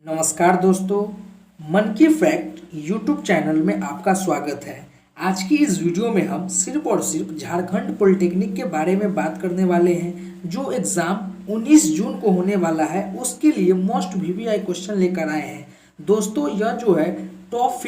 नमस्कार दोस्तों, मन की फैक्ट यूट्यूब चैनल में आपका स्वागत है। आज की इस वीडियो में हम सिर्फ और सिर्फ झारखंड पॉलिटेक्निक के बारे में बात करने वाले हैं। जो एग्ज़ाम 19 जून को होने वाला है उसके लिए मोस्ट वीवीआई क्वेश्चन लेकर आए हैं। दोस्तों यह जो है टॉप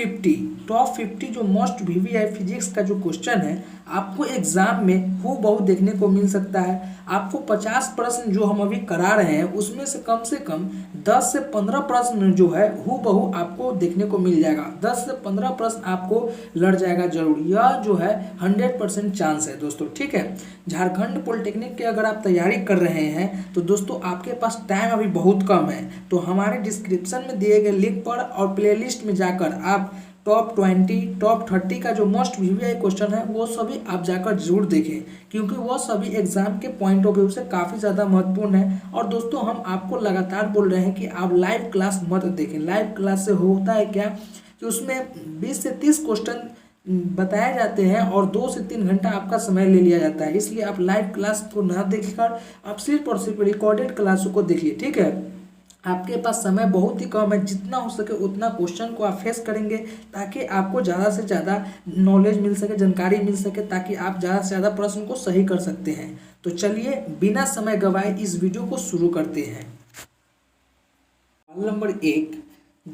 50 जो मोस्ट वीवीआई फिजिक्स का जो क्वेश्चन है आपको एग्जाम में हूबहू देखने को मिल सकता है। आपको 50 प्रश्न जो हम अभी करा रहे हैं उसमें से कम 10 से 15 प्रश्न जो है हूबहू आपको देखने को मिल जाएगा। 10 से 15 प्रश्न आपको लड़ जाएगा जरूर। यह जो है 100% चांस है दोस्तों, ठीक है। झारखंड पॉलिटेक्निक की अगर आप तैयारी कर रहे हैं तो दोस्तों आपके पास टाइम अभी बहुत कम है। तो हमारे डिस्क्रिप्शन में दिए गए लिंक पर और प्लेलिस्ट में जाकर आप टॉप 20 टॉप 30 का जो मोस्ट वीवीआई क्वेश्चन है वो सभी आप जाकर जरूर देखें, क्योंकि वो सभी एग्जाम के पॉइंट ऑफ व्यू से काफ़ी ज़्यादा महत्वपूर्ण है। और दोस्तों हम आपको लगातार बोल रहे हैं कि आप लाइव क्लास मत देखें। लाइव क्लास से होता है क्या कि उसमें 20 से 30 क्वेश्चन बताए जाते हैं और 2 से 3 घंटा आपका समय ले लिया जाता है। इसलिए आप लाइव क्लास को ना देखकर आप सिर्फ और सिर्फ रिकॉर्डेड क्लासों को देखिए, ठीक है। आपके पास समय बहुत ही कम है, जितना हो सके उतना क्वेश्चन को आप फेस करेंगे ताकि आपको ज़्यादा से ज़्यादा नॉलेज मिल सके, जानकारी मिल सके, ताकि आप ज़्यादा से ज़्यादा प्रश्न को सही कर सकते हैं। तो चलिए बिना समय गंवाए इस वीडियो को शुरू करते हैं। सवाल नंबर 1,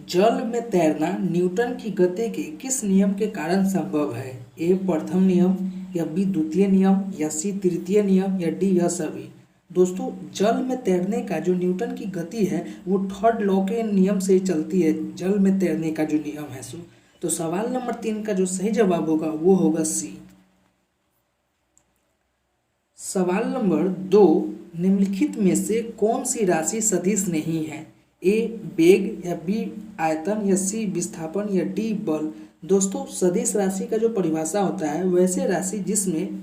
जल में तैरना न्यूटन की गति के किस नियम के कारण संभव है? ए प्रथम नियम, या बी द्वितीय नियम, या सी तृतीय नियम, या डी यह सभी। दोस्तों जल में तैरने का जो न्यूटन की गति है वो थर्ड लॉ के नियम से ही चलती है। जल में तैरने का जो नियम है तो सवाल नंबर 3 का जो सही जवाब होगा वो होगा सी। सवाल नंबर 2, निम्नलिखित में से कौन सी राशि सदिश नहीं है? ए वेग, या बी आयतन, या सी विस्थापन, या डी बल। दोस्तों सदिश राशि का जो परिभाषा होता है वैसे राशि जिसमें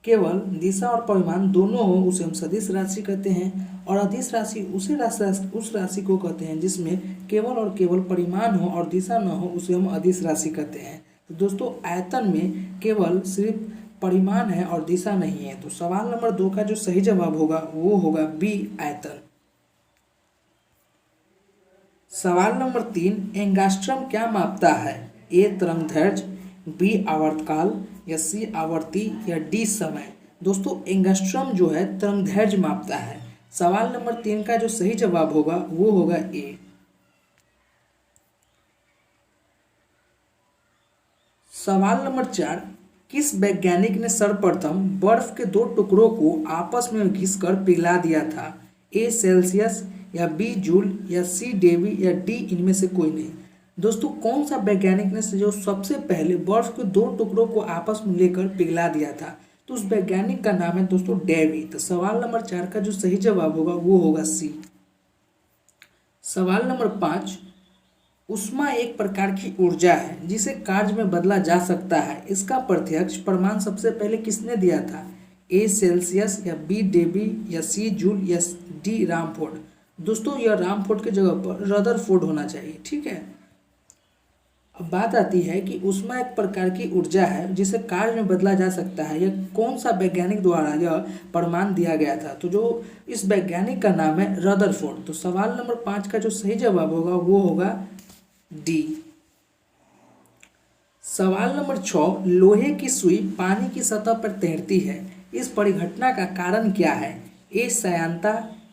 केवल दिशा और परिमाण दोनों हो उसे हम सदिश राशि कहते हैं। और अदिश राशि उस राशि को कहते हैं जिसमें केवल और केवल परिमाण हो और दिशा न हो उसे हम अदिश राशि कहते हैं। तो दोस्तों आयतन में केवल सिर्फ परिमाण है और दिशा नहीं है। तो सवाल नंबर 2 का जो सही जवाब होगा वो होगा बी आयतन। सवाल नंबर 3, एंगास्ट्रम क्या मापता है? ए तरंगदैर्घ्य, बी आवर्तकाल, या सी आवर्ती, या डी समय। दोस्तों एंगास्ट्रम जो है तरंगदैर्घ्य मापता है। सवाल नंबर 3 का जो सही जवाब होगा वो होगा ए। सवाल नंबर 4, किस वैज्ञानिक ने सर्वप्रथम बर्फ के 2 टुकड़ों को आपस में घिसकर पिघला दिया था? ए सेल्सियस, या बी जूल, या सी डेवी, या डी इनमें से कोई नहीं। दोस्तों कौन सा वैज्ञानिक ने जो सबसे पहले बर्फ के 2 टुकड़ों को आपस में लेकर पिघला दिया था? तो उस वैज्ञानिक का नाम है दोस्तों डेवी। तो सवाल नंबर 4 का जो सही जवाब होगा वो होगा सी। सवाल नंबर 5, ऊष्मा एक प्रकार की ऊर्जा है जिसे कार्य में बदला जा सकता है। इसका प्रत्यक्ष प्रमाण सबसे पहले किसने दिया था? ए सेल्सियस, या बी डेवी, या सी जूल, या डी रामफोर्ड। दोस्तों यह रामफोर्ड की जगह पर रदरफोर्ड होना चाहिए, ठीक है। अब बात आती है कि ऊष्मा एक प्रकार की ऊर्जा है जिसे कार्य में बदला जा सकता है। यह कौन सा वैज्ञानिक द्वारा यह प्रमाण दिया गया था? तो जो इस वैज्ञानिक का नाम है रदरफोर्ड। तो सवाल नंबर 5 का जो सही जवाब होगा वो होगा डी। सवाल नंबर 6, लोहे की सुई पानी की सतह पर तैरती है, इस परिघटना का कारण क्या है? ए श्यानता,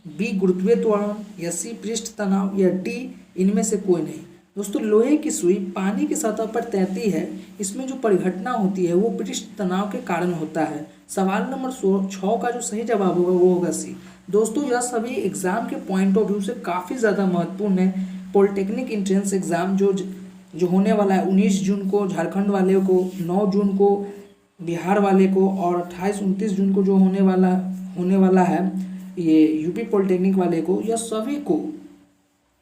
बी गुरुत्वीय त्वरण, या सी पृष्ठ तनाव, या डी इनमें से कोई नहीं। दोस्तों लोहे की सुई पानी की सतह पर तैरती है, इसमें जो परिघटना होती है वो पृष्ठ तनाव के कारण होता है। सवाल नंबर 6 का जो सही जवाब होगा वो होगा सी। दोस्तों यह सभी एग्जाम के पॉइंट ऑफ व्यू से काफ़ी ज़्यादा महत्वपूर्ण है। पॉलिटेक्निक एंट्रेंस एग्जाम जो होने वाला है 19 जून को झारखंड वाले को, 9 जून को बिहार वाले को, और 28-29 जून को जो होने वाला है ये यूपी पॉलिटेक्निक वाले को, यह सभी को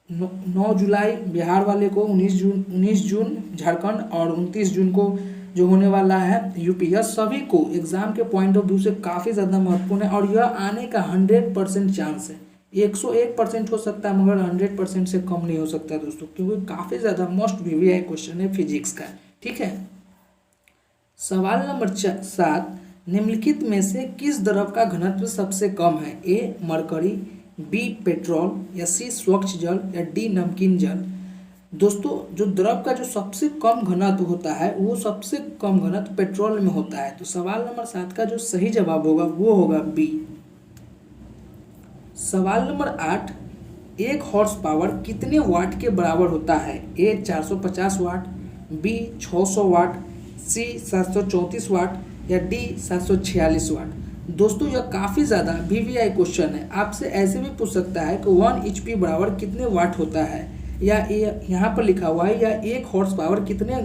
9 जुलाई बिहार वाले को, 19 जून झारखंड, और 29 जून को जो होने वाला है यूपी, यह सभी को एग्जाम के पॉइंट ऑफ व्यू से काफ़ी ज़्यादा महत्वपूर्ण है। और यह आने का 100% चांस है। 101% हो सकता है मगर 100% से कम नहीं हो सकता दोस्तों, क्योंकि काफ़ी ज़्यादा मोस्ट वीवीआई क्वेश्चन है फिजिक्स का, ठीक है। सवाल नंबर 7, निम्नलिखित में से किस द्रव का घनत्व सबसे कम है? ए मरकरी, बी पेट्रोल या सी स्वच्छ जल या डी नमकीन जल। दोस्तों जो द्रव का जो सबसे कम घनत्व होता है वो सबसे कम घनत्व पेट्रोल में होता है। तो सवाल नंबर 7 का जो सही जवाब होगा वो होगा बी। सवाल नंबर 8, 1 हॉर्स पावर कितने वाट के बराबर होता है? ए 450 वाट, बी 600 वाट, सी 734 वाट या डी 746 वाट। दोस्तों यह काफ़ी ज़्यादा वीवीआई क्वेश्चन है। आपसे ऐसे भी पूछ सकता है कि 1 एचपी बराबर कितने वाट होता है, या यहाँ पर लिखा हुआ है या 1 हॉर्स पावर कितने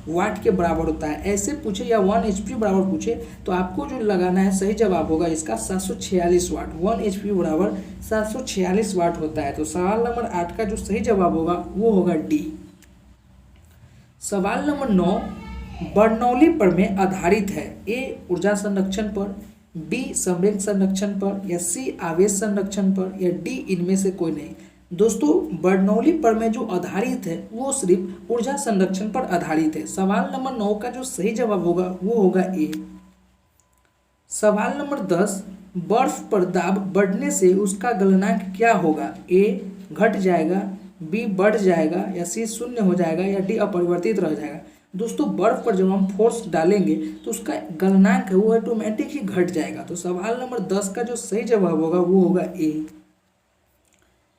वाट के बराबर होता है, ऐसे पूछे या 1 एचपी बराबर पूछे तो आपको जो लगाना है सही जवाब होगा इसका 746 वाट। 1 एचपी बराबर 746 वाट होता है। तो सवाल नंबर 8 का जो सही जवाब होगा वो होगा डी। सवाल नंबर 9 बर्नौली प्रमेय आधारित है? ए ऊर्जा संरक्षण पर, बी संवेग संरक्षण पर या सी आवेश संरक्षण पर या डी इनमें से कोई नहीं। दोस्तों बर्नौली प्रमेय जो आधारित है वो सिर्फ ऊर्जा संरक्षण पर आधारित है। सवाल नंबर 9 का जो सही जवाब होगा वो होगा ए। सवाल नंबर 10 बर्फ पर दाब बढ़ने से उसका गलनांक क्या होगा? ए घट जाएगा, बी बढ़ जाएगा या सी शून्य हो जाएगा या डी अपरिवर्तित रह जाएगा। दोस्तों बर्फ पर जब हम फोर्स डालेंगे तो उसका गलनांक है वो ऑटोमेटिक ही घट जाएगा। तो सवाल नंबर 10 का जो सही जवाब होगा वो होगा ए।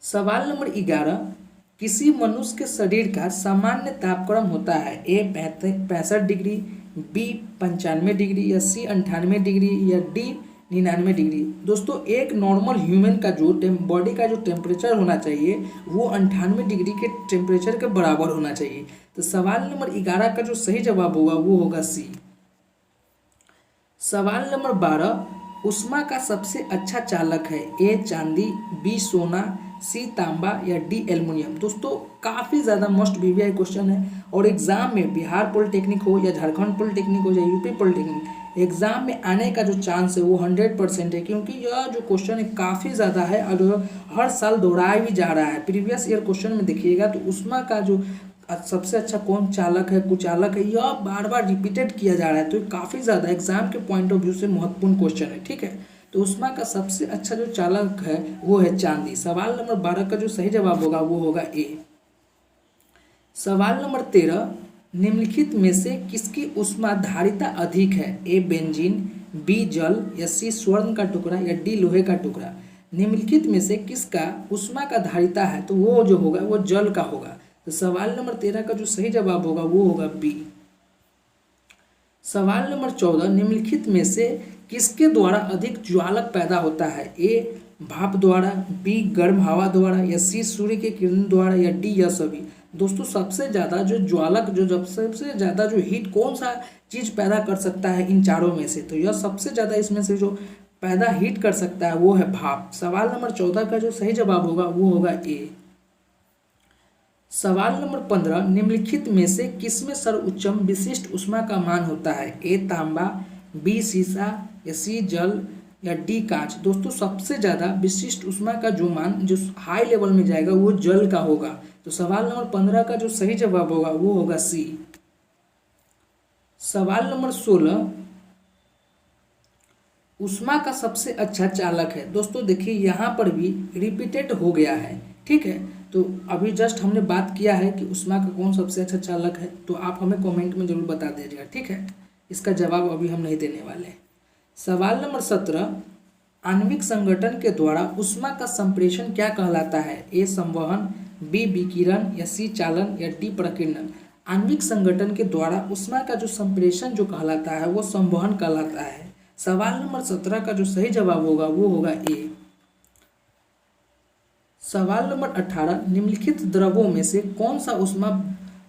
सवाल नंबर 11 किसी मनुष्य के शरीर का सामान्य तापक्रम होता है? ए 65 डिग्री, बी 95 डिग्री या सी 98 डिग्री या डी 99 डिग्री। दोस्तों एक नॉर्मल ह्यूमन का जो बॉडी का जो टेम्परेचर होना चाहिए वो 98 डिग्री के टेम्परेचर के बराबर होना चाहिए। तो सवाल नंबर 11 का जो सही जवाब होगा वो होगा सी। सवाल नंबर 12 उष्मा का सबसे अच्छा चालक है? ए चांदी, बी सोना, सी तांबा या डी एल्युमिनियम। दोस्तों काफ़ी ज़्यादा मोस्ट वीवीआई क्वेश्चन है और एग्जाम में बिहार पॉलिटेक्निक हो या झारखंड पॉलिटेक्निक हो या यूपी पॉलिटेक्निक एग्जाम में आने का जो चांस है वो 100% है, क्योंकि यह जो क्वेश्चन है काफ़ी ज़्यादा है और हर साल दोहराया भी जा रहा है। प्रीवियस ईयर क्वेश्चन में देखिएगा तो उष्मा का जो सबसे अच्छा कौन चालक है कुचालक है यह बार बार रिपीटेड किया जा रहा है। तो काफ़ी ज़्यादा एग्जाम के पॉइंट ऑफ व्यू से महत्वपूर्ण क्वेश्चन है। ठीक है, तो उष्मा का सबसे अच्छा जो चालक है वो है चांदी। सवाल नंबर 12 का जो सही जवाब होगा वो होगा ए। सवाल नंबर 13 निम्नलिखित में से किसकी उष्मा धारिता अधिक है? ए बेंजीन, बी जल या सी स्वर्ण का टुकड़ा या डी लोहे का टुकड़ा। निम्नलिखित में से किसका उष्मा का धारिता है तो वो जो होगा वो जल का होगा। तो सवाल नंबर 13 का जो सही जवाब होगा वो होगा बी। सवाल नंबर 14 निम्नलिखित में से किसके द्वारा अधिक ज्वालक पैदा होता है? ए भाप द्वारा, बी गर्म हवा द्वारा या सी सूर्य के किरण द्वारा या डी यह सभी। दोस्तों सबसे ज़्यादा जो ज्वालक जो सबसे ज़्यादा जो हीट कौन सा चीज़ पैदा कर सकता है इन चारों में से? तो यह सबसे ज़्यादा इसमें से जो पैदा हीट कर सकता है वो है भाप। सवाल नंबर 14 का जो सही जवाब होगा वो होगा ए। सवाल नंबर 15 निम्नलिखित में से किसमें सर्वोच्चम विशिष्ट उष्मा का मान होता है? ए तांबा, बी सीसा या सी जल या डी कांच। दोस्तों सबसे ज़्यादा विशिष्ट उष्मा का जो मान जो हाई लेवल में जाएगा वो जल का होगा। तो सवाल नंबर 15 का जो सही जवाब होगा वो होगा सी। सवाल नंबर 16 उष्मा का सबसे अच्छा चालक है? दोस्तों देखिए यहाँ पर भी रिपीटेड हो गया है। ठीक है, तो अभी जस्ट हमने बात किया है कि उष्मा का कौन सबसे अच्छा चालक है, तो आप हमें कमेंट में जरूर बता दीजिएगा। ठीक है, इसका जवाब अभी हम नहीं देने वाले हैं। सवाल नंबर 17 आणविक संगठन के द्वारा उष्मा का संप्रेषण क्या कहलाता है? ए संवहन, बी विकिरण या सी चालन या डी प्रकीर्णन। आणविक संगठन के द्वारा उष्मा का जो संप्रेषण जो कहलाता है वो संवहन कहलाता है। सवाल नंबर 17 का जो सही जवाब होगा वो होगा ए। सवाल नंबर 18 निम्नलिखित द्रवों में से कौन सा उष्मा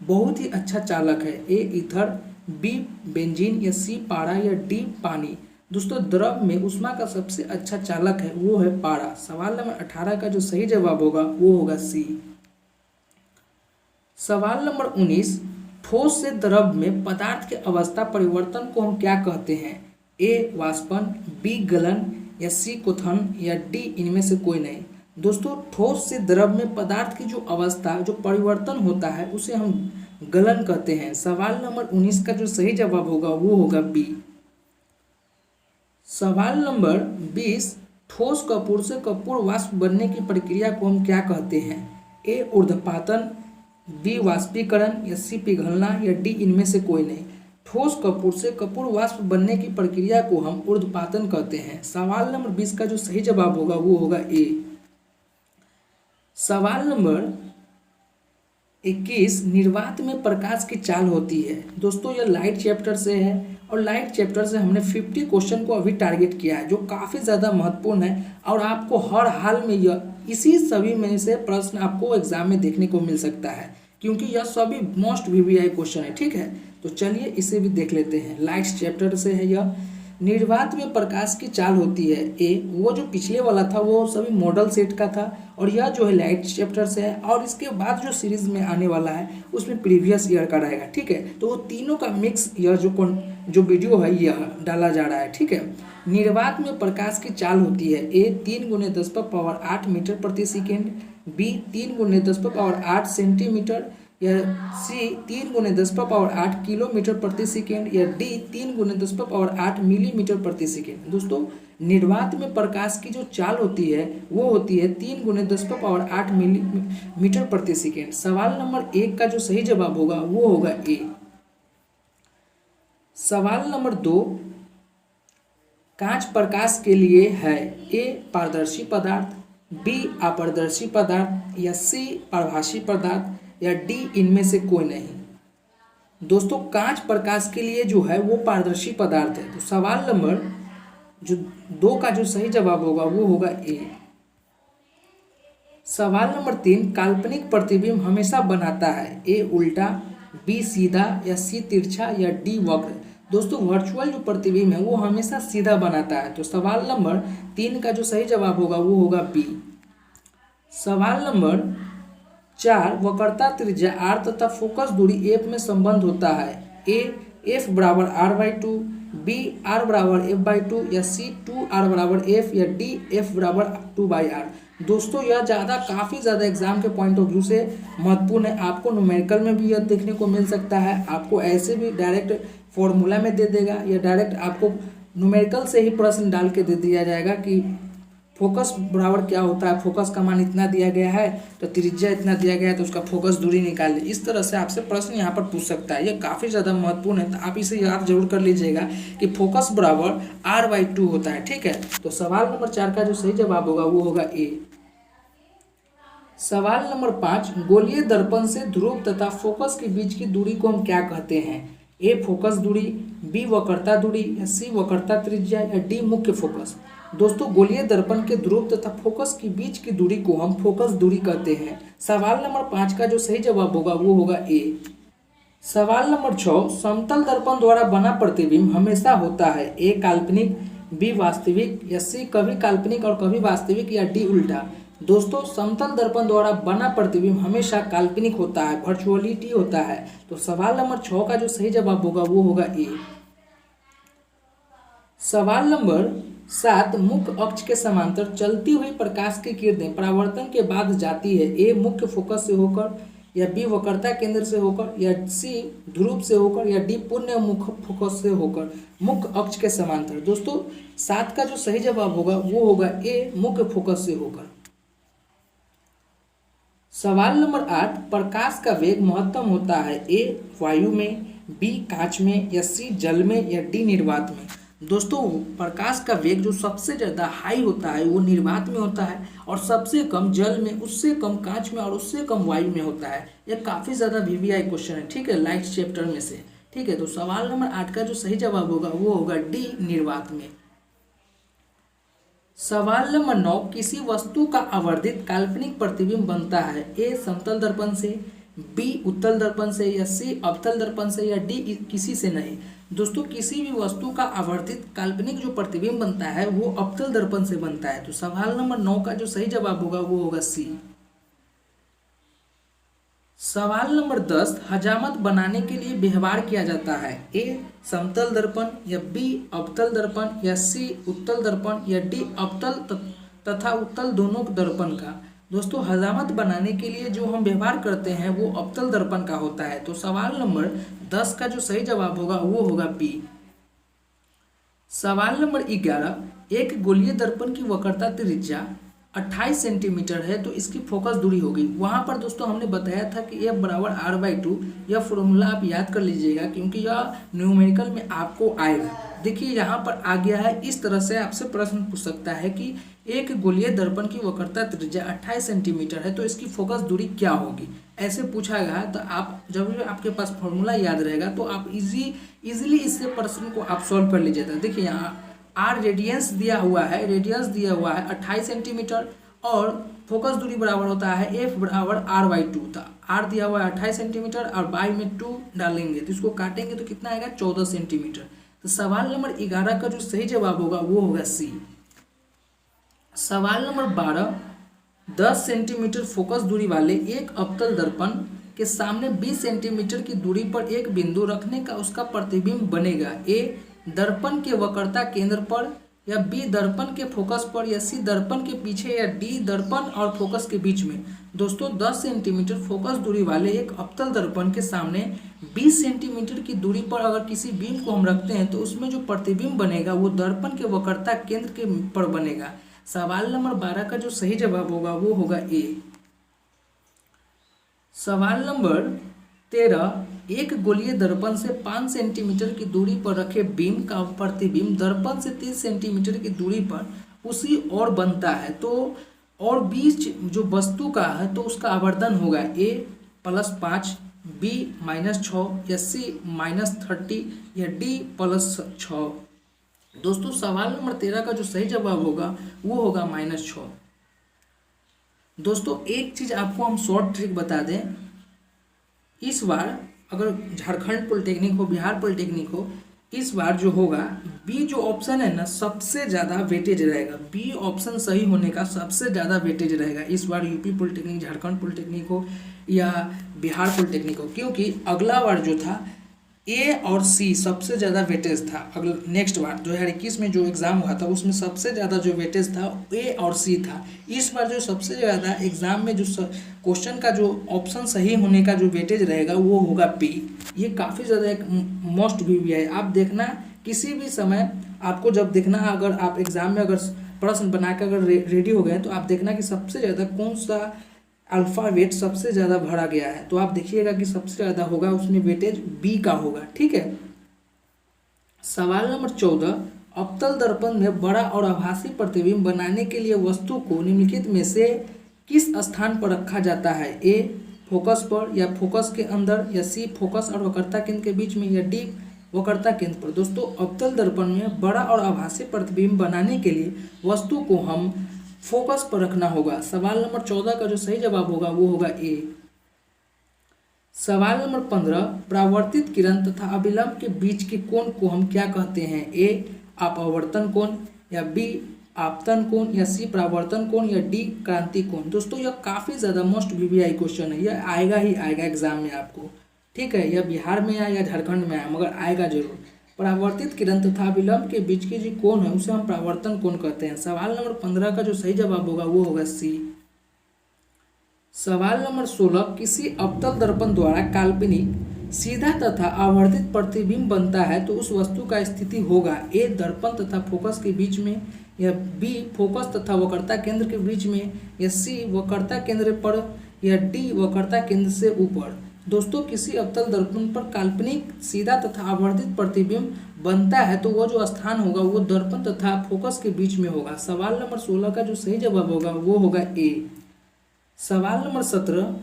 बहुत ही अच्छा चालक है? ए ईथर, बी बेंजीन या सी पारा या डी पानी। दोस्तों द्रव में उष्मा का सबसे अच्छा चालक है वो है पारा। सवाल नंबर 18 का जो सही जवाब होगा वो होगा सी। सवाल नंबर 19 ठोस से द्रव में पदार्थ के अवस्था परिवर्तन को हम क्या कहते हैं? ए वाष्पन, बी गलन या सी क्वथन या डी इनमें से कोई नहीं। दोस्तों ठोस से द्रव में पदार्थ की जो अवस्था जो परिवर्तन होता है उसे हम गलन कहते हैं। सवाल नंबर 19 का जो सही जवाब होगा वो होगा बी। सवाल नंबर 20 ठोस कपूर से कपूर वाष्प बनने की प्रक्रिया को हम क्या कहते हैं? ए ऊर्ध्वपातन, बी वाष्पीकरण, या सी पिघलना, या डी इनमें से कोई नहीं। ठोस कपूर से कपूर वाष्प बनने की प्रक्रिया को हम ऊर्ध्वपातन कहते हैं। सवाल नंबर 20 का जो सही जवाब होगा वो होगा ए। सवाल नंबर 21, निर्वात में प्रकाश की चाल होती है। दोस्तों यह लाइट चैप्टर से है और लाइट चैप्टर से हमने 50 क्वेश्चन को अभी टारगेट किया है, जो काफ़ी ज़्यादा महत्वपूर्ण है और आपको हर हाल में यह इसी सभी में से प्रश्न आपको एग्जाम में देखने को मिल सकता है, क्योंकि यह सभी मोस्ट वीवीआई क्वेश्चन है। ठीक है, तो चलिए इसे भी देख लेते हैं। लाइट चैप्टर से है यह। निर्वात में प्रकाश की चाल होती है। ए, वो जो पिछले वाला था वो सभी मॉडल सेट का था और यह जो है लाइट चैप्टर से है, और इसके बाद जो सीरीज में आने वाला है उसमें प्रीवियस ईयर का रहेगा। ठीक है, तो वो तीनों का मिक्स यह जो वीडियो है यह डाला जा रहा है। ठीक है, निर्वात में प्रकाश की चाल होती है। ए 3 × 10⁸ मीटर प्रति सेकेंड, बी 3 × 10⁸ सेंटीमीटर, या सी 3 × 10⁸ किलोमीटर प्रति सेकेंड, या डी 3 × 10⁸ मिलीमीटर प्रति सेकेंड। दोस्तों निर्वात में प्रकाश की जो चाल होती है वो होती है 3 × 10⁸ मिलीमीटर प्रति सेकेंड। सवाल नंबर 1 का जो सही जवाब होगा वो होगा ए। सवाल नंबर 2, कांच प्रकाश के लिए है। ए पारदर्शी पदार्थ, बी अपारदर्शी पदार्थ, या सी पारभासी पदार्थ, या डी इनमें से कोई नहीं। दोस्तों कांच प्रकाश के लिए जो है वो पारदर्शी पदार्थ है। तो सवाल नंबर 2 का जो सही जवाब होगा वो होगा ए। सवाल नंबर 3, काल्पनिक प्रतिबिंब हमेशा बनाता है। ए उल्टा, बी सीधा, या सी तिरछा, या डी वक्र। दोस्तों वर्चुअल जो प्रतिबिंब है वो हमेशा सीधा बनाता है। तो सवाल नंबर 3 का जो सही जवाब होगा वो होगा बी। सवाल नंबर 4, वक्रता त्रिज्या r तथा फोकस दूरी f में संबंध होता है। ए f बराबर r/2, बी r बराबर f/2, या सी 2r बराबर f, या डी f बराबर 2/r। दोस्तों यह काफ़ी ज़्यादा एग्जाम के पॉइंट ऑफ व्यू से महत्वपूर्ण है। आपको न्यूमेरिकल में भी यह देखने को मिल सकता है, आपको ऐसे भी डायरेक्ट फॉर्मूला में दे देगा, या डायरेक्ट आपको न्यूमेरिकल से ही प्रश्न डाल के दे दिया जाएगा कि फोकस बराबर क्या होता है, फोकस का मान इतना दिया गया है तो त्रिज्या इतना दिया गया है तो उसका फोकस दूरी निकाल ले। इस तरह से आपसे प्रश्न यहाँ पर पूछ सकता है। ये काफ़ी ज़्यादा महत्वपूर्ण है, तो आप इसे याद जरूर कर लीजिएगा कि फोकस बराबर r/2 होता है। ठीक है, तो सवाल नंबर 4 का जो सही जवाब होगा वो होगा ए। सवाल नंबर 5, गोलीय दर्पण से ध्रुव तथा फोकस के बीच की दूरी को हम क्या कहते हैं? ए फोकस दूरी, बी वक्रता दूरी, या सी वक्रता त्रिज्या, या डी मुख्य फोकस। दोस्तों गोलीय दर्पण के ध्रुव तथा फोकस के बीच की दूरी को हम फोकस दूरी कहते हैं। सवाल नंबर 5 का जो सही जवाब होगा वो होगा ए। सवाल नंबर 6, समतल दर्पण द्वारा बना प्रतिबिंब हमेशा होता है। ए काल्पनिक, बी वास्तविक, या सी कभी काल्पनिक और कभी वास्तविक, या डी उल्टा। दोस्तों समतल दर्पण द्वारा बना प्रतिबिंब हमेशा काल्पनिक होता है, वर्चुअलिटी होता है। तो सवाल नंबर 6 का जो सही जवाब होगा वो होगा ए। सवाल नंबर 7, मुख्य अक्ष के समांतर चलती हुई प्रकाश की किरणें परावर्तन के बाद जाती है। ए मुख्य फोकस से होकर, या बी वक्रता केंद्र से होकर, या सी ध्रुव से होकर, या डी पुण्य मुख्य फोकस से होकर। मुख्य अक्ष के समांतर। दोस्तों 7 का जो सही जवाब होगा वो होगा ए मुख्य फोकस से होकर। सवाल नंबर 8, प्रकाश का वेग महत्तम होता है। ए वायु में, बी कांच में, या सी जल में, या डी निर्वात में। दोस्तों प्रकाश का वेग जो सबसे ज़्यादा हाई होता है वो निर्वात में होता है, और सबसे कम जल में, उससे कम कांच में, और उससे कम वायु में होता है। यह काफ़ी ज़्यादा वीवीआई क्वेश्चन है। ठीक है, लाइट चैप्टर में से। ठीक है, तो सवाल नंबर 8 का जो सही जवाब होगा वो होगा डी निर्वात में। सवाल नंबर 9, किसी वस्तु का आवर्धित काल्पनिक प्रतिबिंब बनता है। ए समतल दर्पण से, बी उत्तल दर्पण से, या सी अवतल दर्पण से, या डी किसी से नहीं। दोस्तों किसी भी वस्तु का आवर्धित काल्पनिक जो प्रतिबिंब बनता है वो अवतल दर्पण से बनता है। तो सवाल नंबर 9 का जो सही जवाब होगा वो होगा सी। सवाल नंबर 10, हजामत बनाने के लिए व्यवहार किया जाता है। ए समतल दर्पण, या बी अवतल दर्पण, या सी उत्तल दर्पण, या डी अवतल तथा उत्तल दोनों दर्पण का। दोस्तों हजामत बनाने के लिए जो हम व्यवहार करते हैं वो अवतल दर्पण का होता है। तो सवाल नंबर 10 का जो सही जवाब होगा वो होगा बी। सवाल नंबर 11, एक गोलीय दर्पण की वक्रता त्रिज्या 28 सेंटीमीटर है तो इसकी फोकस दूरी होगी। वहाँ पर दोस्तों हमने बताया था कि F बराबर R/2। यह फॉर्मूला आप याद कर लीजिएगा क्योंकि यह न्यूमेरिकल में आपको आएगा। देखिए यहाँ पर आ गया है, इस तरह से आपसे प्रश्न पूछ सकता है कि एक गोलीय दर्पण की वक्रता त्रिज्या 28 सेंटीमीटर है तो इसकी फोकस दूरी क्या होगी, ऐसे पूछा गया है। तो आप जब भी आपके पास फॉर्मूला याद रहेगा तो आप इजीली इससे प्रश्न को आप सॉल्व कर लीजिएगा। देखिए यहाँ आर रेडियंस दिया हुआ है, 28 सेंटीमीटर और फोकस दूरी बराबर होता है एफ बराबर R/2 था। आर दिया हुआ है 28 सेंटीमीटर और बाई में 2 डालेंगे तो इसको काटेंगे तो कितना आएगा 14 सेंटीमीटर। तो सवाल नंबर 11 का जो सही जवाब होगा वो होगा सी। सवाल नंबर 12, 10 सेंटीमीटर फोकस दूरी वाले एक अवतल दर्पण के सामने 20 सेंटीमीटर की दूरी पर एक बिंदु रखने का उसका प्रतिबिंब बनेगा। ए दर्पण के वक्रता केंद्र पर, या बी दर्पण के फोकस पर, या सी दर्पण के पीछे, या डी दर्पण और फोकस के बीच में। दोस्तों 10 सेंटीमीटर फोकस दूरी वाले एक अवतल दर्पण के सामने 20 सेंटीमीटर की दूरी पर अगर किसी बीम को हम रखते हैं तो उसमें जो प्रतिबिंब बनेगा वो दर्पण के वक्रता केंद्र के पर बनेगा। सवाल नंबर 12 का जो सही जवाब होगा वो होगा ए। सवाल नंबर 13, एक गोलीय दर्पण से 5 सेंटीमीटर की दूरी पर रखे बीम का प्रतिबिंब दर्पण से 30 सेंटीमीटर की दूरी पर उसी ओर बनता है तो और बीच जो वस्तु का है तो उसका आवर्धन होगा ए +5, बी -6, या सी -30, या डी +6। दोस्तों सवाल नंबर 13 का जो सही जवाब होगा वो होगा -6। दोस्तों एक चीज़ आपको हम शॉर्ट ट्रिक बता दें, इस बार अगर झारखंड पॉलिटेक्निक हो, बिहार पॉलिटेक्निक हो, इस बार जो होगा बी जो ऑप्शन है ना सबसे ज़्यादा वेटेज रहेगा। बी ऑप्शन सही होने का सबसे ज़्यादा वेटेज रहेगा इस बार, यूपी पॉलिटेक्निक, झारखंड पॉलिटेक्निक हो या बिहार पॉलिटेक्निक हो, क्योंकि अगला बार जो था ए और सी सबसे ज़्यादा वेटेज था। अगला नेक्स्ट बार 2021 में जो एग्ज़ाम हुआ था उसमें सबसे ज़्यादा जो वेटेज था ए और सी था। इस बार जो सबसे ज़्यादा एग्ज़ाम में जो क्वेश्चन का जो ऑप्शन सही होने का जो वेटेज रहेगा वो होगा बी। ये काफ़ी ज़्यादा एक मोस्ट भी है। आप देखना किसी भी समय आपको जब देखना, अगर आप एग्ज़ाम में अगर प्रश्न बना कर अगर रेडी हो गए तो आप देखना कि सबसे ज़्यादा कौन सा अल्फ़ाबेट सबसे ज़्यादा भरा गया है, तो आप देखिएगा कि सबसे ज़्यादा होगा उसमें वेटेज बी का होगा। ठीक है। सवाल नंबर 14, अवतल दर्पण में बड़ा और आभासी प्रतिबिंब बनाने के लिए वस्तु को निम्नलिखित में से किस स्थान पर रखा जाता है। ए फोकस पर, या फोकस के अंदर, या सी फोकस और वक्रता केंद्र के बीच में, या डी वक्रता केंद्र पर। दोस्तों अवतल दर्पण में बड़ा और आभासी प्रतिबिंब बनाने के लिए वस्तु को हम फोकस पर रखना होगा। सवाल नंबर 14 का जो सही जवाब होगा वो होगा ए। सवाल नंबर 15, परावर्तित किरण तथा अभिलंब के बीच के कोण को हम क्या कहते हैं। ए अपवर्तन कोण, या बी आपतन कोण, या सी परावर्तन कोण, या डी क्रांति कोण। दोस्तों यह काफ़ी ज़्यादा मोस्ट वीवीआई क्वेश्चन है, यह आएगा ही आएगा एग्जाम में आपको। ठीक है, यह बिहार में आया या झारखंड में आया मगर आएगा जरूर। परावर्तित किरण तथा विलंब के बीच की जो कोण है उसे हम परावर्तन कोण कहते हैं। सवाल नंबर 15 का जो सही जवाब होगा वो होगा सी। सवाल नंबर 16, किसी अवतल दर्पण द्वारा काल्पनिक सीधा तथा आवर्धित प्रतिबिंब बनता है तो उस वस्तु का स्थिति होगा ए दर्पण तथा फोकस के बीच में, या बी फोकस तथा वक्रता केंद्र के बीच में, या सी वक्रता केंद्र पर, या डी वक्रता केंद्र से ऊपर। दोस्तों किसी अवतल दर्पण पर काल्पनिक सीधा तथा आवर्धित प्रतिबिंब बनता है तो वह जो स्थान होगा वो दर्पण तथा फोकस के बीच में होगा। सवाल नंबर 16 का जो सही जवाब होगा वो होगा ए। सवाल नंबर 17,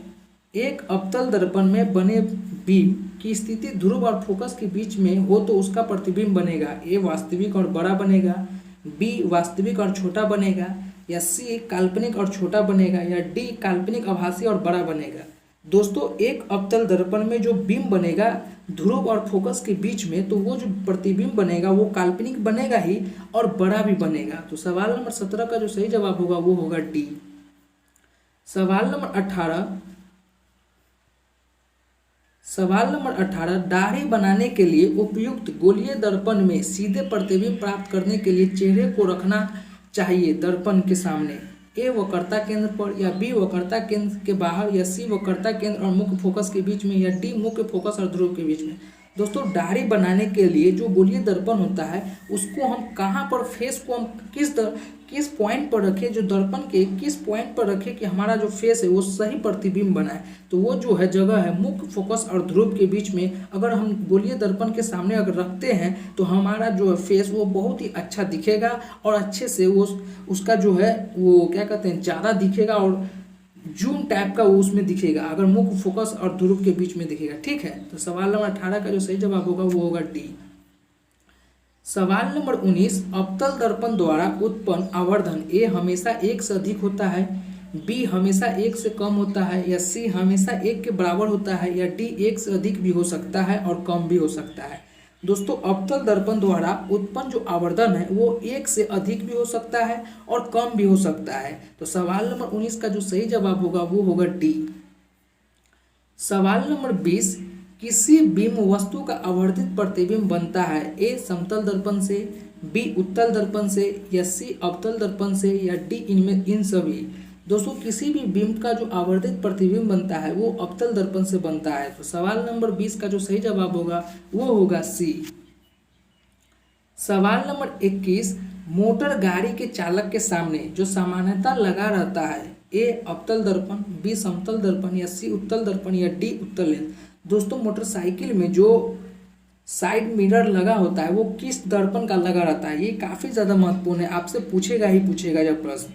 एक अवतल दर्पण में बने बीम की स्थिति ध्रुव और फोकस के बीच में हो तो उसका प्रतिबिंब बनेगा ए वास्तविक और बड़ा बनेगा, बी वास्तविक और छोटा बनेगा, या सी काल्पनिक और छोटा बनेगा, या डी काल्पनिक आभासी और बड़ा बनेगा। दोस्तों एक अवतल दर्पण में जो बीम बनेगा ध्रुव और फोकस के बीच में तो वो जो प्रतिबिंब बनेगा वो काल्पनिक बनेगा ही और बड़ा भी बनेगा। तो सवाल नंबर 17 का जो सही जवाब होगा वो होगा डी। सवाल नंबर 18, दाढ़ी बनाने के लिए उपयुक्त गोलीय दर्पण में सीधे प्रतिबिंब प्राप्त करने के लिए चेहरे को रखना चाहिए दर्पण के सामने। ए वक्रता केंद्र पर, या बी वक्रता केंद्र के बाहर, या सी वक्रता केंद्र और मुख्य फोकस के बीच में, या डी मुख्य फोकस और ध्रुव के बीच में। दोस्तों दाढ़ी बनाने के लिए जो गोलीय दर्पण होता है उसको हम कहाँ पर, फेस को हम किस पॉइंट पर रखें, जो दर्पण के किस पॉइंट पर रखें कि हमारा जो फेस है वो सही प्रतिबिंब बनाए। तो वो जो है जगह है मुख्य फोकस और ध्रुव के बीच में, अगर हम गोलीय दर्पण के सामने अगर रखते हैं तो हमारा जो है फेस वो बहुत ही अच्छा दिखेगा और अच्छे से वो उसका जो है वो क्या कहते हैं ज़्यादा दिखेगा और जूम टाइप का वो उसमें दिखेगा, अगर मुख्य फोकस और ध्रुव के बीच में दिखेगा। ठीक है, तो सवाल नंबर 18 का जो सही जवाब होगा वो होगा डी। सवाल नंबर 19, अवतल दर्पण द्वारा उत्पन्न आवर्धन ए हमेशा 1 से अधिक होता है, बी हमेशा 1 से कम होता है, या सी हमेशा 1 के बराबर होता है, या डी 1 से अधिक भी हो सकता है और कम भी हो सकता है। दोस्तों अवतल दर्पण द्वारा उत्पन्न जो आवर्धन है वो 1 से अधिक भी हो सकता है और कम भी हो सकता है। तो सवाल नंबर 19 का जो सही जवाब होगा वो होगा डी। सवाल नंबर 20, किसी बिंब वस्तु का आवर्धित प्रतिबिंब बनता है ए समतल दर्पण से, बी उत्तल दर्पण से, या सी अवतल दर्पण से, या डी इनमें इन सभी। दोस्तों किसी भी बिंब का जो आवर्धित प्रतिबिंब बनता है वो अवतल दर्पण से बनता है। तो सवाल नंबर 20 का जो सही जवाब होगा वो होगा सी। सवाल नंबर 21, मोटर गाड़ी के चालक के सामने जो सामान्यतः लगा रहता है ए अवतल दर्पण, बी समतल दर्पण, या सी उत्तल दर्पण, या डी उत्तल लेंस। दोस्तों मोटरसाइकिल में जो साइड मिरर लगा होता है वो किस दर्पण का लगा रहता है, ये काफ़ी ज़्यादा महत्वपूर्ण है, आपसे पूछेगा ही पूछेगा यह प्रश्न।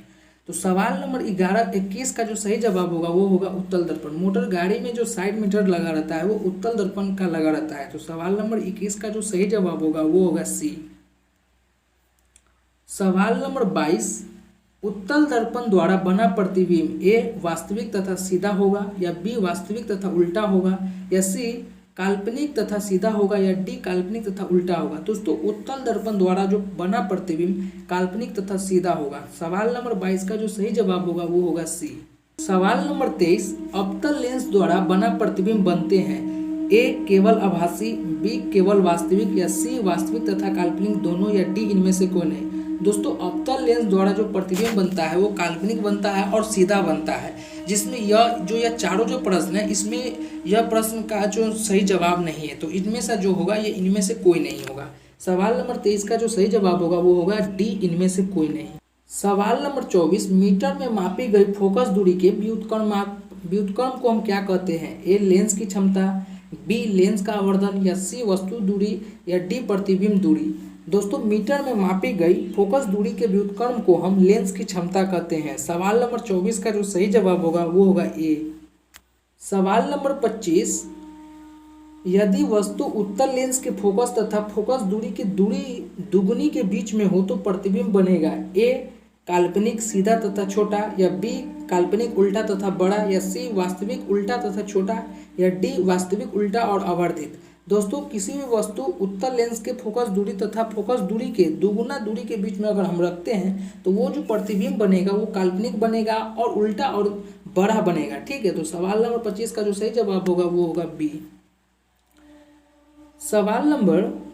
तो सवाल नंबर 21 का जो सही जवाब होगा वो होगा उत्तल दर्पण। मोटर गाड़ी में जो साइड मिरर लगा रहता है वो उत्तल दर्पण का लगा रहता है। तो सवाल नंबर 21 का जो सही जवाब होगा वो होगा सी। सवाल नंबर 22, उत्तल दर्पण द्वारा बना प्रतिबिंब ए वास्तविक तथा सीधा होगा, या बी वास्तविक तथा उल्टा होगा, या सी काल्पनिक तथा सीधा होगा, या डी काल्पनिक तथा उल्टा होगा। दोस्तों उत्तल दर्पण द्वारा जो बना प्रतिबिंब काल्पनिक तथा सीधा होगा। सवाल नंबर 22 का जो सही जवाब होगा वो होगा सी। सवाल नंबर 23, अवतल लेंस द्वारा बना प्रतिबिंब बनते हैं ए केवल आभासी, बी केवल वास्तविक, या सी वास्तविक तथा काल्पनिक दोनों, या डी इनमें से कोई नहीं। दोस्तों अवतल लेंस द्वारा जो प्रतिबिंब बनता है वो काल्पनिक बनता है और सीधा बनता है, जिसमें यह चारों जो प्रश्न है इसमें यह प्रश्न का जो सही जवाब नहीं है। तो इनमें से जो होगा ये इनमें से कोई नहीं होगा। सवाल नंबर 23 का जो सही जवाब होगा वो होगा डी, इनमें से कोई नहीं। सवाल नंबर 24, मीटर में मापी गई फोकस दूरी के व्युत्क्रम को हम क्या कहते हैं ए लेंस की क्षमता, बी लेंस का आवर्धन, या सी वस्तु दूरी, या डी प्रतिबिंब दूरी। दोस्तों मीटर में मापी गई फोकस दूरी के व्युत्क्रम को हम लेंस की क्षमता कहते हैं। सवाल नंबर 24 का जो सही जवाब होगा वो होगा ए। सवाल नंबर 25, यदि वस्तु उत्तल लेंस के फोकस तथा फोकस दूरी की दूरी दुगुनी के बीच में हो तो प्रतिबिंब बनेगा ए काल्पनिक सीधा तथा छोटा, या बी काल्पनिक उल्टा तथा बड़ा, या सी वास्तविक उल्टा तथा छोटा, या डी वास्तविक उल्टा और आवर्धित। दोस्तों किसी भी वस्तु उत्तल लेंस के फोकस दूरी तथा फोकस दूरी के दुगुना दूरी के बीच में अगर हम रखते हैं तो वो जो प्रतिबिंब बनेगा वो काल्पनिक बनेगा और उल्टा और बड़ा बनेगा। ठीक है, तो सवाल नंबर 25 का जो सही जवाब होगा वो होगा बी। सवाल नंबर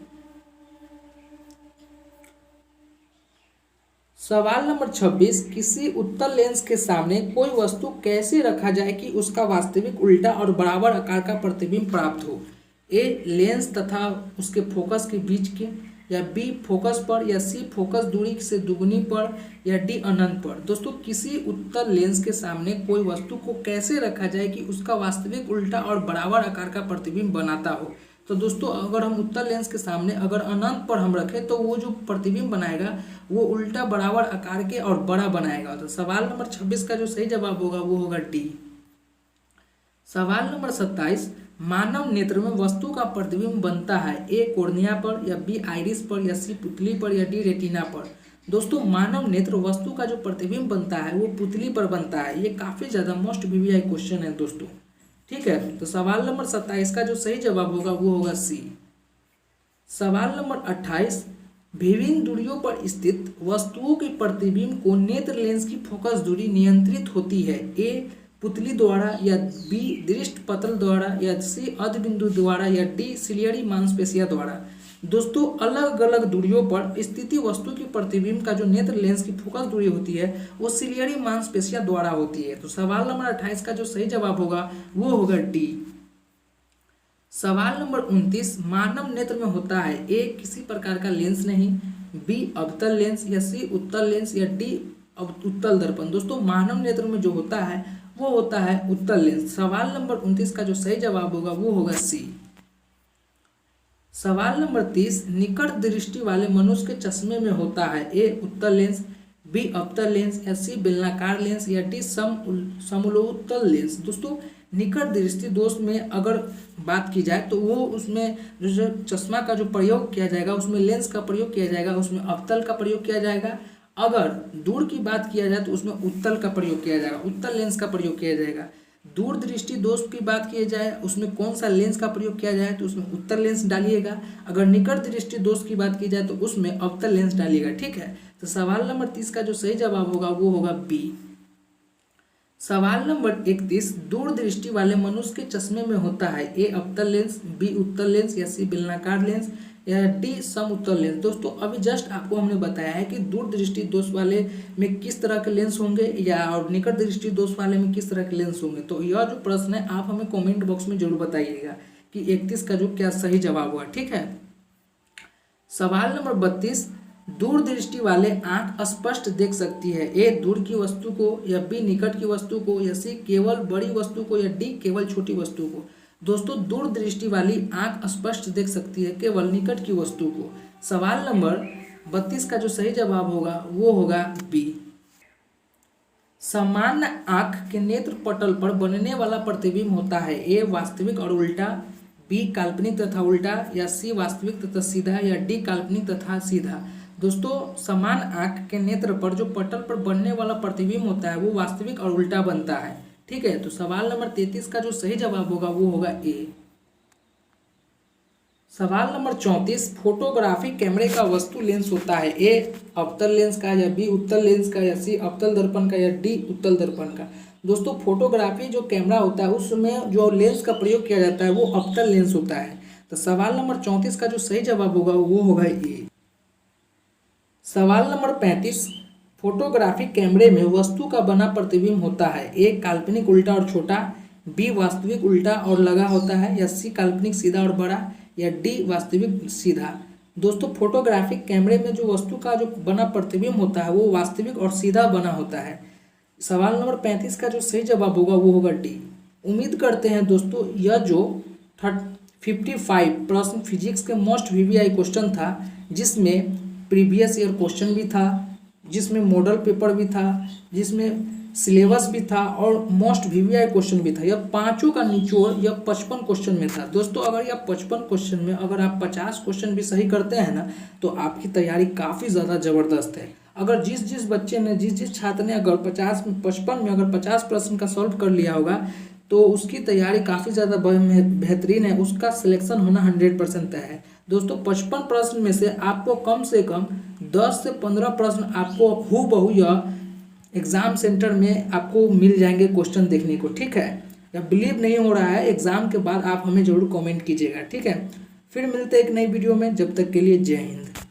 26, किसी उत्तल लेंस के सामने कोई वस्तु कैसे रखा जाए कि उसका वास्तविक उल्टा और बराबर आकार का प्रतिबिंब प्राप्त हो ए लेंस तथा उसके फोकस के बीच के, या बी फोकस पर, या सी फोकस दूरी से दुगुनी पर, या डी अनंत पर। दोस्तों किसी उत्तल लेंस के सामने कोई वस्तु को कैसे रखा जाए कि उसका वास्तविक उल्टा और बराबर आकार का प्रतिबिंब बनाता हो। तो दोस्तों अगर हम उत्तल लेंस के सामने अगर अनंत पर हम रखें तो वो जो प्रतिबिंब बनाएगा वो उल्टा बराबर आकार के और बड़ा बनाएगा। तो सवाल नंबर 26 का जो सही जवाब होगा वो होगा डी। सवाल नंबर 27, मानव नेत्र में वस्तु का प्रतिबिंब बनता है ए कोर्निया पर, या बी आइरिस पर, या सी पुतली पर, या डी रेटिना पर। दोस्तों मानव नेत्र वस्तु का जो प्रतिबिंब बनता है वो पुतली पर बनता है। ये काफ़ी ज़्यादा मोस्ट वीवीआई क्वेश्चन है दोस्तों। ठीक है, तो सवाल नंबर 27 का जो सही जवाब होगा वो होगा सी। सवाल नंबर 28, विभिन्न दूरियों पर स्थित वस्तुओं के प्रतिबिंब को नेत्र लेंस की फोकस दूरी नियंत्रित होती है ए पुतली द्वारा, या बी दृष्टि पटल द्वारा, या सी अधबिंदु द्वारा, या डी सिलियरी मांसपेशिया द्वारा। दोस्तों अलग अलग दूरियों पर स्थिति वस्तु की प्रतिबिंब का जो नेत्र लेंस की फोकस दूरी होती है वो सिलियरी मांसपेशिया द्वारा होती है। तो सवाल नंबर 28 का जो सही जवाब होगा वो होगा डी। सवाल नंबर 29, मानव नेत्र में होता है ए किसी प्रकार का लेंस नहीं, बी अवतल लेंस, या सी उत्तल लेंस, या डी उत्तल दर्पण। दोस्तों मानव नेत्र में जो होता है वो होता है उत्तल लेंस। सवाल नंबर 29 का जो सही जवाब होगा वो होगा सी। सवाल नंबर 30, निकट दृष्टि वाले मनुष्य के चश्मे में होता है ए उत्तल लेंस, बी अवतल लेंस, या सी बेलनाकार लेंस, या डी समोत्तल लेंस। दोस्तों निकट दृष्टि दोष में अगर बात की जाए तो वो उसमें जो चश्मा का जो प्रयोग किया जाएगा उसमें लेंस का प्रयोग किया जाएगा, उसमें अवतल का प्रयोग किया जाएगा। अगर दूर की बात किया जाए तो उसमें उत्तल का प्रयोग किया जाएगा, उत्तल लेंस का प्रयोग किया जाएगा। दूर दृष्टि दोष की बात की जाए उसमें कौन सा लेंस का प्रयोग किया जाए तो उसमें उत्तल लेंस डालिएगा। अगर निकट दृष्टि दोष की बात की जाए तो उसमें अवतल लेंस डालिएगा। ठीक है, तो सवाल नंबर 30 का जो सही जवाब होगा वो होगा बी। सवाल नंबर 31, दूर दृष्टि वाले मनुष्य के चश्मे में होता है ए अवतल लेंस, बी उत्तल लेंस, या सी बेलनाकार लेंस, या डी समउत्तल लेंस। दोस्तों अभी जस्ट आपको हमने बताया है कि दूर दृष्टि दोष वाले में किस तरह के लेंस होंगे या और निकट दृष्टि दोष वाले में किस तरह के लेंस होंगे। तो यह जो प्रश्न है आप हमें कमेंट बॉक्स में जरूर बताइएगा कि 31 का जो क्या सही जवाब हुआ। ठीक है, सवाल नंबर 32, दूर दृष्टि वाले आंख स्पष्ट देख सकती है ए दूर की वस्तु को, या बी निकट की वस्तु को, या सी केवल बड़ी वस्तु को, या डी केवल छोटी वस्तु को। दोस्तों दूर दृष्टि वाली आंख स्पष्ट देख सकती है केवल निकट की वस्तु को। सवाल नंबर 32 का जो सही जवाब होगा वो होगा बी। सामान्य आंख के नेत्र पटल पर बनने वाला प्रतिबिंब होता है ए वास्तविक और उल्टा, बी काल्पनिक तथा उल्टा, या सी वास्तविक तथा सीधा, या डी काल्पनिक तथा सीधा। दोस्तों समान आंख के नेत्र पर जो पटल पर बनने वाला प्रतिबिंब होता है वो वास्तविक और उल्टा बनता है। ठीक है, तो सवाल नंबर 33 का जो सही जवाब होगा वो होगा ए। सवाल नंबर 34, फोटोग्राफी कैमरे का वस्तु लेंस होता है ए अवतल लेंस का, या बी उत्तल लेंस का, या सी अवतल दर्पण का, या डी उत्तल दर्पण का। दोस्तों फोटोग्राफी जो कैमरा होता है उसमें जो लेंस का प्रयोग किया जाता है वो अवतल लेंस होता है। तो सवाल नंबर 34 का जो सही जवाब होगा वो होगा ए। सवाल नंबर 35, फोटोग्राफी कैमरे में वस्तु का बना प्रतिबिंब होता है ए काल्पनिक उल्टा और छोटा, बी वास्तविक उल्टा और लगा होता है, या सी काल्पनिक सीधा और बड़ा, या डी वास्तविक सीधा। दोस्तों फोटोग्राफिक कैमरे में जो वस्तु का जो बना प्रतिबिंब होता है वो वास्तविक और सीधा बना होता है। सवाल नंबर 35 का जो सही जवाब होगा वो होगा डी। उम्मीद करते हैं दोस्तों यह जो 55 प्रश्न फिजिक्स के मोस्ट वीवीआई क्वेश्चन था, जिसमें प्रीवियस ईयर क्वेश्चन भी था, जिसमें मॉडल पेपर भी था, जिसमें सिलेबस भी था और मोस्ट वीवीआई क्वेश्चन भी था, यह पांचों का निचोड़ यह 55 क्वेश्चन में था। दोस्तों अगर यह 55 क्वेश्चन में अगर आप 50 क्वेश्चन भी सही करते हैं ना तो आपकी तैयारी काफ़ी ज़्यादा ज़बरदस्त है। अगर जिस बच्चे ने जिस छात्र ने अगर 55 में अगर 50 प्रश्न का सॉल्व कर लिया होगा तो उसकी तैयारी काफ़ी ज़्यादा बेहतरीन है, उसका सिलेक्शन होना 100% तय है। दोस्तों 55 प्रश्न में से आपको कम से कम 10 से 15 प्रश्न आपको हूबहू या एग्ज़ाम सेंटर में आपको मिल जाएंगे क्वेश्चन देखने को। ठीक है, या बिलीव नहीं हो रहा है एग्ज़ाम के बाद आप हमें ज़रूर कमेंट कीजिएगा। ठीक है, फिर मिलते हैं एक नई वीडियो में, जब तक के लिए जय हिंद।